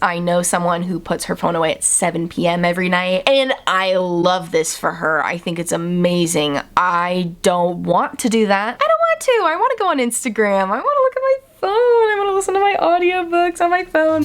I know someone who puts her phone away at 7 p.m. every night, and I love this for her. I think it's amazing. I don't want to do that. I don't want to. I want to go on Instagram. I want to look at my phone. I want to listen to my audiobooks on my phone.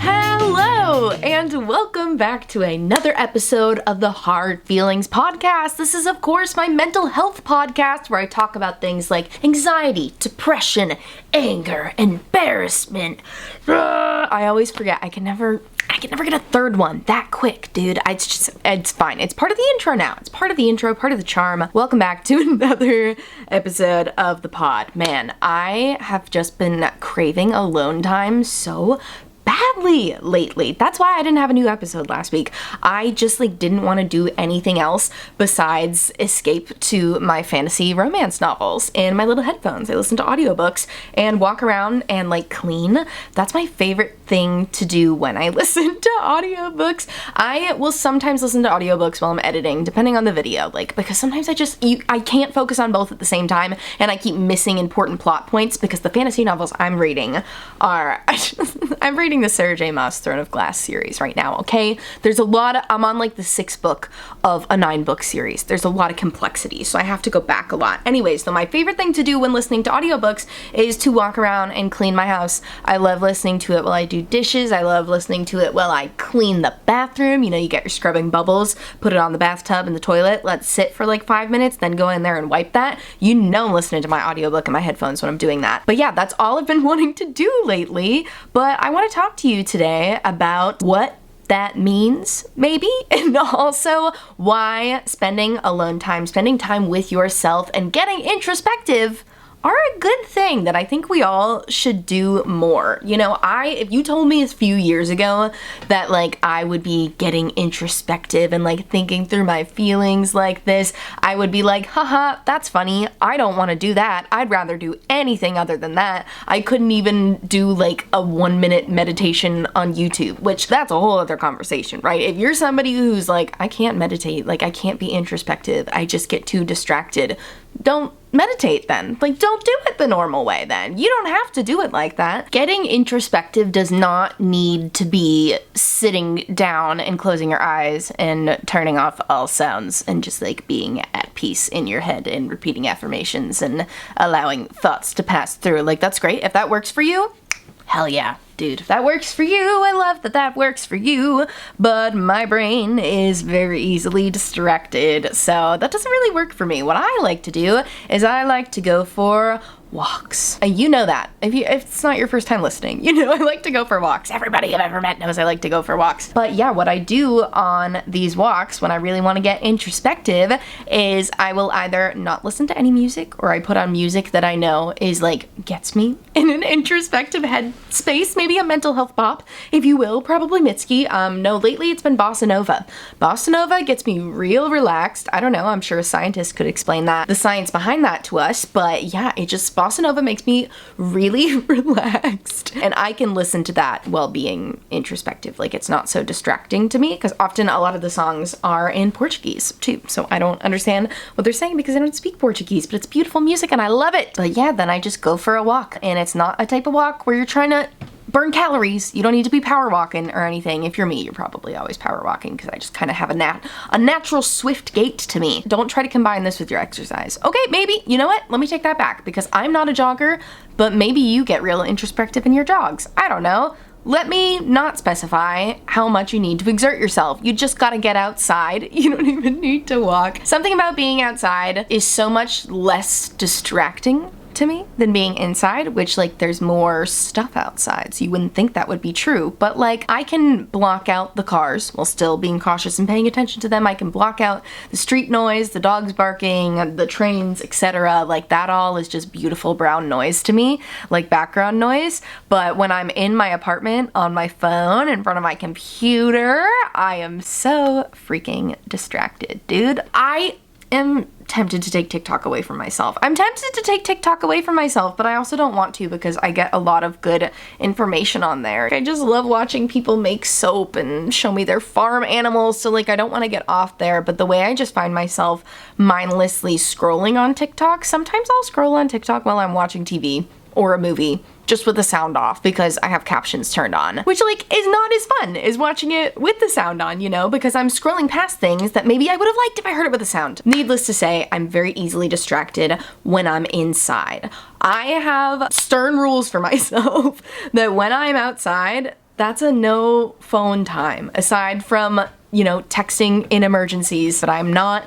Hello, and welcome back to another episode of the Hard Feelings Podcast. This is, of course, my mental health podcast where I talk about things like anxiety, depression, anger, embarrassment. I always forget. I can never get a third one that quick, dude. It's fine. It's part of the intro now. It's part of the intro, part of the charm. Welcome back to another episode of the pod. Man, I have just been craving alone time so badly lately. That's why I didn't have a new episode last week. I just didn't want to do anything else besides escape to my fantasy romance novels and my little headphones. I listen to audiobooks and walk around and clean. That's my favorite thing to do when I listen to audiobooks. I will sometimes listen to audiobooks while I'm editing, depending on the video, because sometimes I can't focus on both at the same time, and I keep missing important plot points because the fantasy novels I'm reading are I'm reading the Sarah J. Maas Throne of Glass series right now, okay? There's a lot of, I'm on the 6th book of a 9-book series. There's a lot of complexity, so I have to go back a lot. Anyways, so my favorite thing to do when listening to audiobooks is to walk around and clean my house. I love listening to it while I do dishes. I love listening to it while I clean the bathroom. You get your scrubbing bubbles, put it on the bathtub and the toilet, let it sit for 5 minutes, then go in there and wipe that. I'm listening to my audiobook in my headphones when I'm doing that. But yeah, that's all I've been wanting to do lately. But I want to talk to you today about what that means, maybe, and also why spending alone time, spending time with yourself and getting introspective are a good thing that I think we all should do more. If you told me a few years ago that I would be getting introspective and thinking through my feelings like this, I would be like, haha, that's funny. I don't want to do that. I'd rather do anything other than that. I couldn't even do a 1-minute meditation on YouTube, which that's a whole other conversation, right? If you're somebody who's I can't meditate, I can't be introspective, I just get too distracted, don't meditate then. Don't do it the normal way then. You don't have to do it like that. Getting introspective does not need to be sitting down and closing your eyes and turning off all sounds and just being at peace in your head and repeating affirmations and allowing thoughts to pass through. That's great. If that works for you, hell yeah. Dude, if that works for you, I love that works for you, but my brain is very easily distracted, so that doesn't really work for me. What I like to do is I like to go for walks. You know that. If it's not your first time listening, I like to go for walks. Everybody I've ever met knows I like to go for walks. But yeah, what I do on these walks when I really want to get introspective is I will either not listen to any music, or I put on music that I know is gets me in an introspective head space, maybe a mental health pop, if you will, probably Mitski. No, lately it's been bossa nova. Bossa nova gets me real relaxed. I don't know, I'm sure a scientist could explain the science behind that to us, but yeah, bossa nova makes me really relaxed, and I can listen to that while being introspective. It's not so distracting to me, because often a lot of the songs are in Portuguese too, so I don't understand what they're saying because I don't speak Portuguese, but it's beautiful music and I love it. But yeah, then I just go for a walk, and it's not a type of walk where you're trying to burn calories. You don't need to be power walking or anything. If you're me, you're probably always power walking, because I just kind of have a natural swift gait to me. Don't try to combine this with your exercise. Okay, maybe, you know what? Let me take that back, because I'm not a jogger, but maybe you get real introspective in your jogs. I don't know. Let me not specify how much you need to exert yourself. You just gotta get outside. You don't even need to walk. Something about being outside is so much less distracting to me than being inside, which there's more stuff outside, so you wouldn't think that would be true, but I can block out the cars while still being cautious and paying attention to them. I can block out the street noise, the dogs barking, the trains, etc. That all is just beautiful brown noise to me, background noise. But when I'm in my apartment on my phone in front of my computer, I am so freaking distracted, dude. am tempted to take TikTok away from myself. I'm tempted to take TikTok away from myself, but I also don't want to because I get a lot of good information on there. I just love watching people make soap and show me their farm animals, so like I don't want to get off there, but the way I just find myself mindlessly scrolling on TikTok, sometimes I'll scroll on TikTok while I'm watching TV or a movie, just with the sound off because I have captions turned on, which like is not as fun as watching it with the sound on, you know, because I'm scrolling past things that maybe I would have liked if I heard it with the sound. Needless to say, I'm very easily distracted when I'm inside. I have stern rules for myself that when I'm outside, that's a no phone time, aside from, you know, texting in emergencies, but I'm not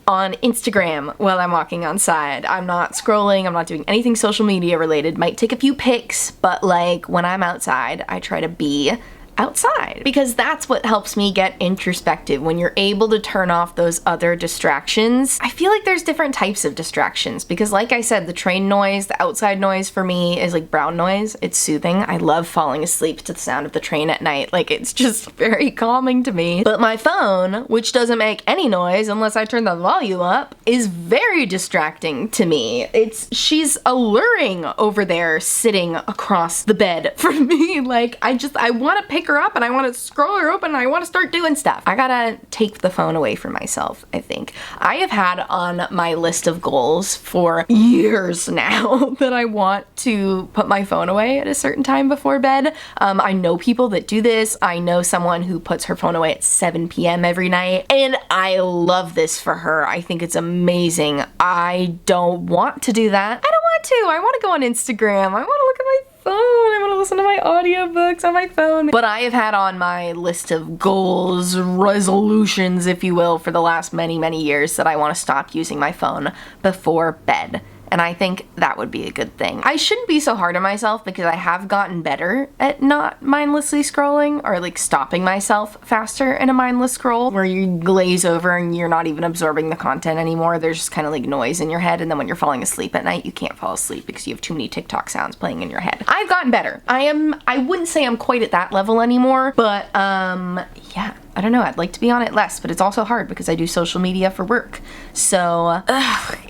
on Instagram while I'm walking outside. I'm not scrolling, I'm not doing anything social media related. Might take a few pics, but like when I'm outside, I try to be outside because that's what helps me get introspective. When you're able to turn off those other distractions, I feel like there's different types of distractions because like I said, the train noise, the outside noise for me is like brown noise. It's soothing. I love falling asleep to the sound of the train at night. Like it's just very calming to me. But my phone, which doesn't make any noise unless I turn the volume up, is very distracting to me. She's alluring over there sitting across the bed from me. Like I want to pick her up and I want to scroll her open and I want to start doing stuff. I gotta take the phone away from myself, I think. I have had on my list of goals for years now that I want to put my phone away at a certain time before bed. I know people that do this. I know someone who puts her phone away at 7 p.m. every night, and I love this for her. I think it's amazing. I don't want to do that. I don't want to. I want to go on Instagram. I want to look at my phone. I want to listen to my audiobooks on my phone. But I have had on my list of goals, resolutions, if you will, for the last many, many years that I want to stop using my phone before bed. And I think that would be a good thing. I shouldn't be so hard on myself because I have gotten better at not mindlessly scrolling or like stopping myself faster in a mindless scroll where you glaze over and you're not even absorbing the content anymore. There's just kind of like noise in your head, and then when you're falling asleep at night, you can't fall asleep because you have too many TikTok sounds playing in your head. I've gotten better. I wouldn't say I'm quite at that level anymore, but yeah. I don't know, I'd like to be on it less, but it's also hard because I do social media for work. So,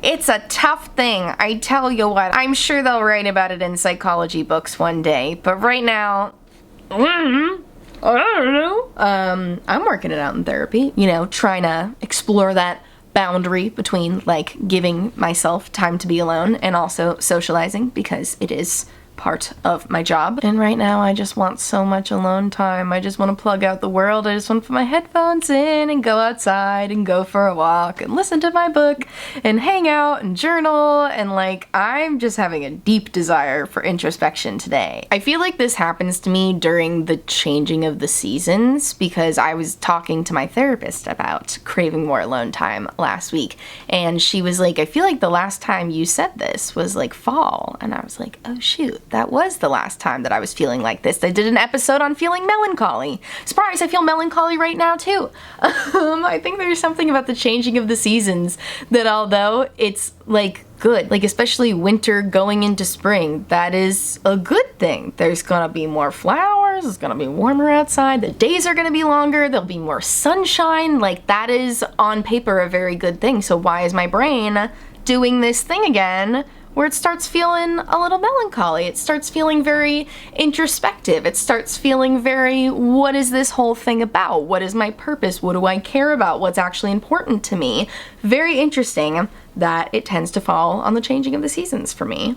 it's a tough thing, I tell you what. I'm sure they'll write about it in psychology books one day, but right now, I don't know. I'm working it out in therapy, you know, trying to explore that boundary between like giving myself time to be alone and also socializing because it is part of my job. And right now I just want so much alone time. I just want to plug out the world. I just want to put my headphones in and go outside and go for a walk and listen to my book and hang out and journal, and like I'm just having a deep desire for introspection today. I feel like this happens to me during the changing of the seasons because I was talking to my therapist about craving more alone time last week, and she was like, I feel like the last time you said this was like fall, and I was like, oh shoot, that was the last time that I was feeling like this. I did an episode on feeling melancholy. Surprise, I feel melancholy right now too. I think there's something about the changing of the seasons that although it's like good, like especially winter going into spring, that is a good thing. There's gonna be more flowers, it's gonna be warmer outside, the days are gonna be longer, there'll be more sunshine. Like that is on paper a very good thing. So why is my brain doing this thing again where it starts feeling a little melancholy? It starts feeling very introspective. It starts feeling very, what is this whole thing about? What is my purpose? What do I care about? What's actually important to me? Very interesting that it tends to fall on the changing of the seasons for me.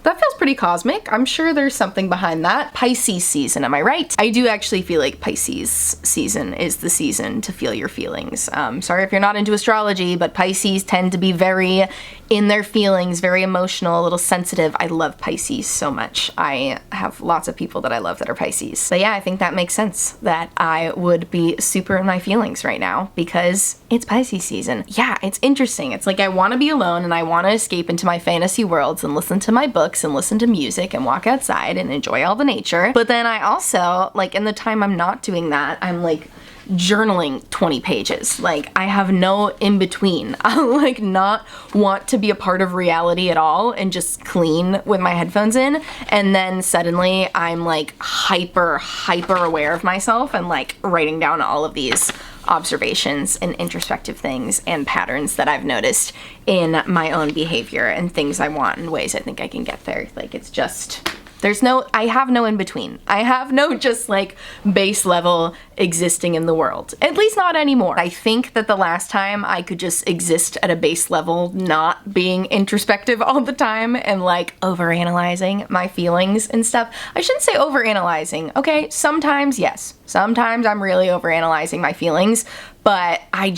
That feels pretty cosmic. I'm sure there's something behind that. Pisces season, am I right? I do actually feel like Pisces season is the season to feel your feelings. Sorry if you're not into astrology, but Pisces tend to be very in their feelings, very emotional, a little sensitive. I love Pisces so much. I have lots of people that I love that are Pisces. So yeah, I think that makes sense that I would be super in my feelings right now because it's Pisces season. Yeah, it's interesting. It's like I want to be alone and I want to escape into my fantasy worlds and listen to my books and listen to music and walk outside and enjoy all the nature. But then I also, like in the time I'm not doing that, I'm like journaling 20 pages. Like I have no in between. I like not want to be a part of reality at all and just clean with my headphones in, and then suddenly I'm like hyper aware of myself and like writing down all of these observations and introspective things and patterns that I've noticed in my own behavior and things I want and ways I think I can get there. Like, it's just, I have no in between. I have no just like base level existing in the world. At least not anymore. I think that the last time I could just exist at a base level, not being introspective all the time and like overanalyzing my feelings and stuff. I shouldn't say overanalyzing, okay? Sometimes, yes. Sometimes I'm really overanalyzing my feelings, but I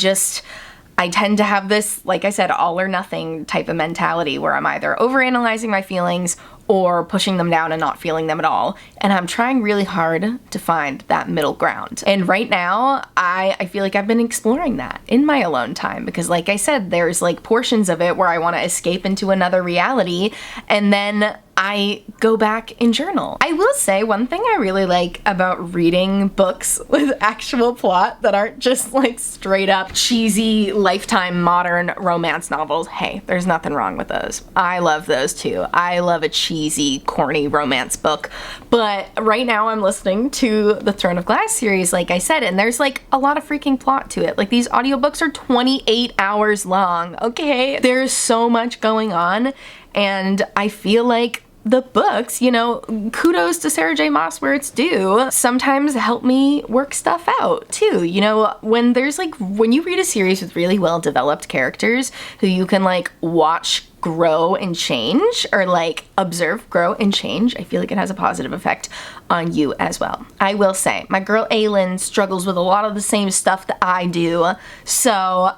tend to have this, like I said, all or nothing type of mentality where I'm either overanalyzing my feelings or pushing them down and not feeling them at all. And I'm trying really hard to find that middle ground. And right now, I feel like I've been exploring that in my alone time because, like I said, there's like portions of it where I want to escape into another reality, and then I go back and journal. I will say one thing I really like about reading books with actual plot that aren't just like straight up cheesy Lifetime modern romance novels. Hey, there's nothing wrong with those. I love those too. I love a cheesy, corny romance book. But right now I'm listening to the Throne of Glass series, like I said, and there's like a lot of freaking plot to it. Like, these audiobooks are 28 hours long, okay? There's so much going on, and I feel like the books, you know, kudos to Sarah J. Maas where it's due, sometimes help me work stuff out too. You know, when you read a series with really well developed characters who you can like watch grow and change, or like observe grow and change, I feel like it has a positive effect on you as well. I will say, my girl Aylin struggles with a lot of the same stuff that I do, so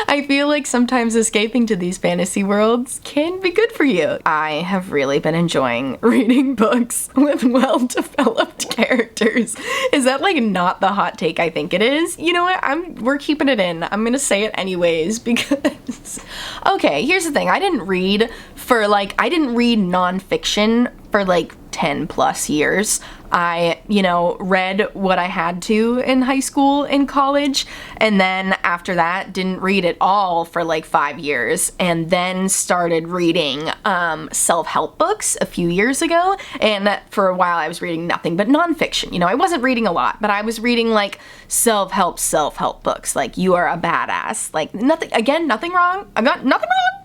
I feel like sometimes escaping to these fantasy worlds can be good for you. I have really been enjoying reading books with well-developed characters. Is that like not the hot take I think it is? You know what? We're keeping it in. I'm gonna say it anyways because okay, here's the thing. I didn't read nonfiction for like 10 plus years. I, read what I had to in high school and college, and then after that didn't read at all for like 5 years, and then started reading self-help books a few years ago, and for a while I was reading nothing but nonfiction. I wasn't reading a lot, but I was reading like self-help books, like You Are a Badass, like nothing wrong. I've got nothing wrong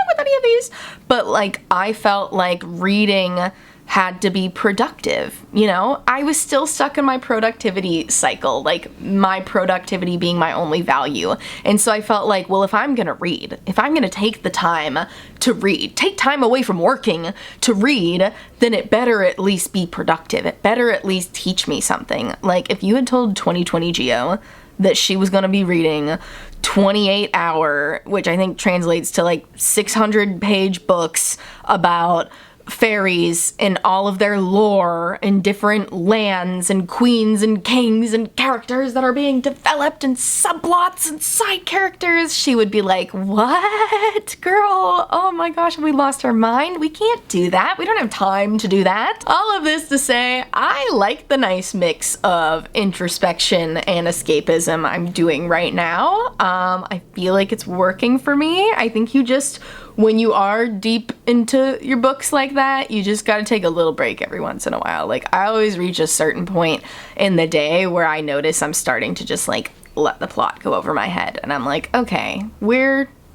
with any of these, but like I felt like reading had to be productive, I was still stuck in my productivity cycle, like my productivity being my only value. And so I felt like, well, if I'm gonna take the time to read, take time away from working to read, then it better at least be productive. It better at least teach me something. Like, if you had told 2020 Geo that she was gonna be reading 28-hour, which I think translates to like 600-page books about fairies and all of their lore and different lands and queens and kings and characters that are being developed and subplots and side characters, she would be like, what, girl? Oh my gosh, have we lost our mind? We can't do that. We don't have time to do that. All of this to say, I like the nice mix of introspection and escapism I'm doing right now. I feel like it's working for me. I think when you are deep into your books like that, you just gotta take a little break every once in a while. Like, I always reach a certain point in the day where I notice I'm starting to just like let the plot go over my head. And I'm like, okay,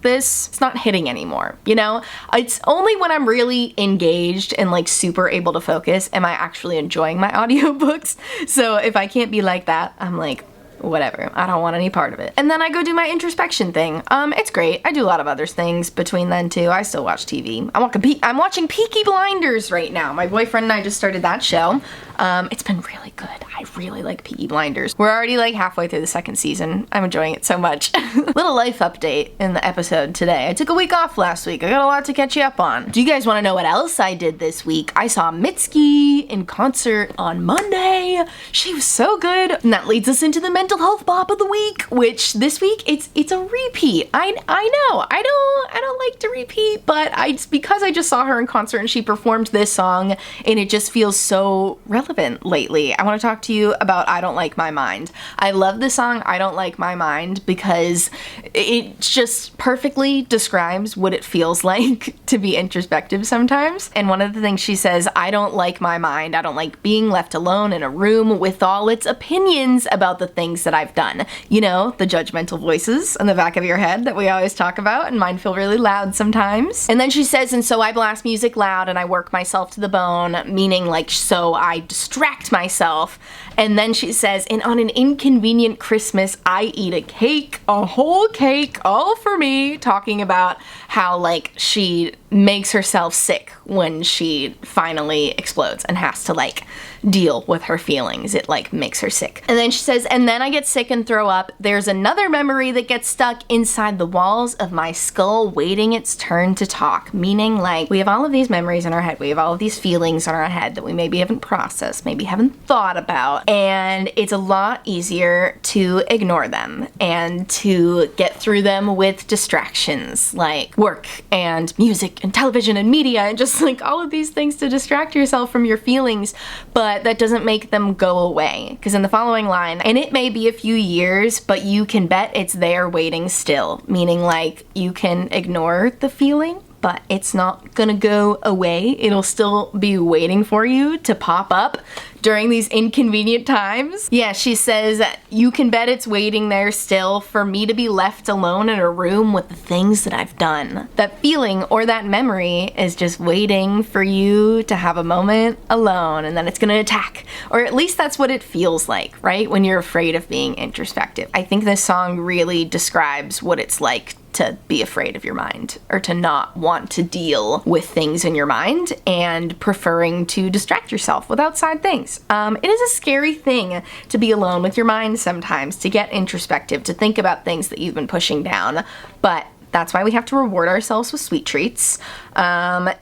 it's not hitting anymore, It's only when I'm really engaged and like super able to focus am I actually enjoying my audiobooks. So if I can't be like that, I'm like, whatever, I don't want any part of it. And then I go do my introspection thing. It's great. I do a lot of other things between then too. I still watch TV. I'm watching Peaky Blinders right now. My boyfriend and I just started that show. It's been really good. I really like Peaky Blinders. We're already like halfway through the second season. I'm enjoying it so much. Little life update in the episode today. I took a week off last week. I got a lot to catch you up on. Do you guys want to know what else I did this week? I saw Mitski in concert on Monday. She was so good. And that leads us into the mental health bop of the week, which this week it's a repeat. I know. I don't like to repeat, but it's because I just saw her in concert and she performed this song and it just feels so relevant relevant lately. I want to talk to you about I Don't Like My Mind. I love the song I Don't Like My Mind because it just perfectly describes what it feels like to be introspective sometimes. And one of the things she says, I don't like my mind. I don't like being left alone in a room with all its opinions about the things that I've done. You know, the judgmental voices in the back of your head that we always talk about, and mine feel really loud sometimes. And then she says, and so I blast music loud and I work myself to the bone, meaning like, so I distract myself. And then she says, and on an inconvenient Christmas, I eat a cake, a whole cake, all for me, talking about how like she makes herself sick when she finally explodes and has to like deal with her feelings. It like makes her sick. And then she says, and then I get sick and throw up. There's another memory that gets stuck inside the walls of my skull waiting its turn to talk. Meaning like we have all of these memories in our head. We have all of these feelings in our head that we maybe haven't processed, maybe haven't thought about. And it's a lot easier to ignore them and to get through them with distractions like work and music and television and media and just like all of these things to distract yourself from your feelings. But that doesn't make them go away. Because in the following line, and it may be a few years, but you can bet it's there waiting still. Meaning like you can ignore the feeling, but it's not gonna go away. It'll still be waiting for you to pop up during these inconvenient times. Yeah, she says, you can bet it's waiting there still for me to be left alone in a room with the things that I've done. That feeling or that memory is just waiting for you to have a moment alone, and then it's gonna attack. Or at least that's what it feels like, right? When you're afraid of being introspective. I think this song really describes what it's like to be afraid of your mind, or to not want to deal with things in your mind and preferring to distract yourself with outside things. It is a scary thing to be alone with your mind sometimes, to get introspective, to think about things that you've been pushing down, but that's why we have to reward ourselves with sweet treats, and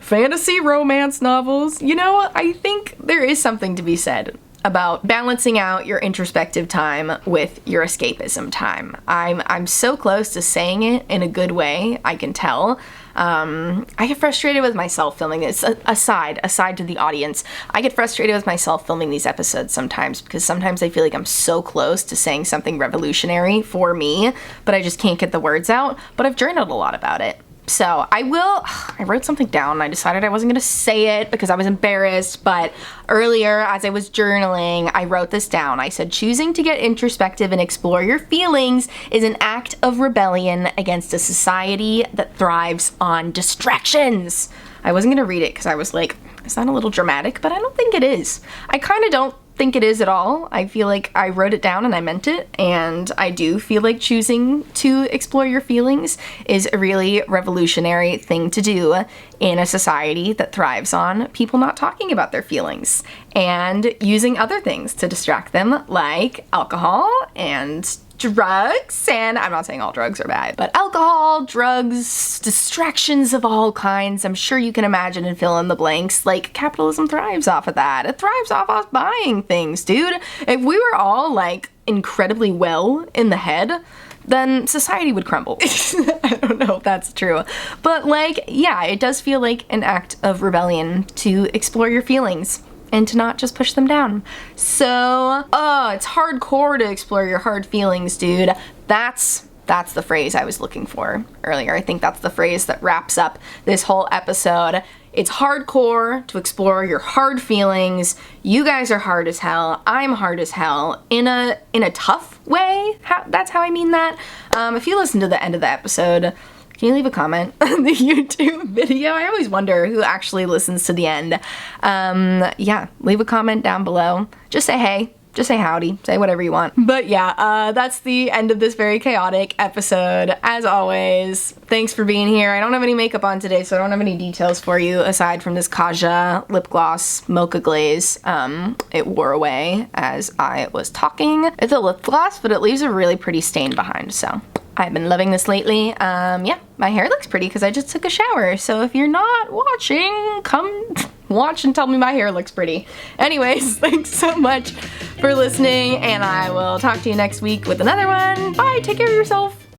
fantasy romance novels. You know, I think there is something to be said about balancing out your introspective time with your escapism time. I'm so close to saying it in a good way, I can tell. I get frustrated with myself filming this. Aside to the audience, I get frustrated with myself filming these episodes sometimes because sometimes I feel like I'm so close to saying something revolutionary for me, but I just can't get the words out. But I've journaled a lot about it. So I wrote something down and I decided I wasn't gonna say it because I was embarrassed, but earlier as I was journaling, I wrote this down. I said, choosing to get introspective and explore your feelings is an act of rebellion against a society that thrives on distractions. I wasn't gonna read it because I was like, is that a little dramatic? But I don't think it is. I kind of don't think it is at all. I feel like I wrote it down and I meant it, and I do feel like choosing to explore your feelings is a really revolutionary thing to do in a society that thrives on people not talking about their feelings and using other things to distract them, like alcohol and drugs. And I'm not saying all drugs are bad, but alcohol, drugs, distractions of all kinds. I'm sure you can imagine and fill in the blanks. Like, capitalism thrives off of that. It thrives off us buying things, dude. If we were all like incredibly well in the head, then society would crumble. I don't know if that's true. But like, yeah, it does feel like an act of rebellion to explore your feelings and to not just push them down. So, it's hardcore to explore your hard feelings, dude. That's the phrase I was looking for earlier. I think that's the phrase that wraps up this whole episode. It's hardcore to explore your hard feelings. You guys are hard as hell. I'm hard as hell in a tough way. That's how I mean that. If you listen to the end of the episode, can you leave a comment on the YouTube video? I always wonder who actually listens to the end. Yeah, leave a comment down below. Just say hey. Just say howdy. Say whatever you want. But yeah, that's the end of this very chaotic episode. As always, thanks for being here. I don't have any makeup on today, so I don't have any details for you aside from this Kaja lip gloss mocha glaze. It wore away as I was talking. It's a lip gloss, but it leaves a really pretty stain behind, so I've been loving this lately. Yeah, my hair looks pretty because I just took a shower. So if you're not watching, come watch and tell me my hair looks pretty. Anyways, thanks so much for listening, and I will talk to you next week with another one. Bye, take care of yourself.